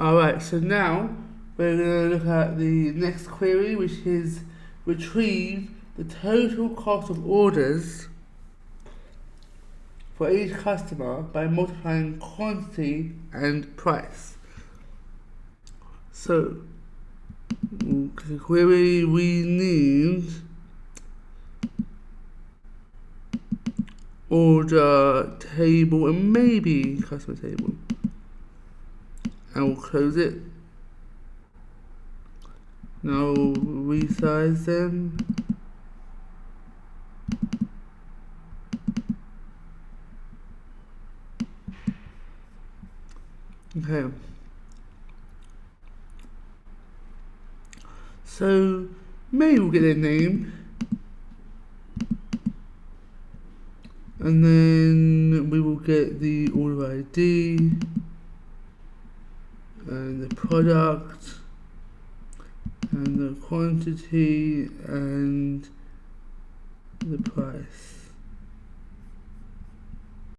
Alright, so now we're going to look at the next query, which is retrieve the total cost of orders for each customer by multiplying quantity and price. So, the query, we need order table and maybe customer table. And we'll close it. Now resize them. Okay. So maybe we'll get their name. And then we will get the order ID and the product and the quantity and the price.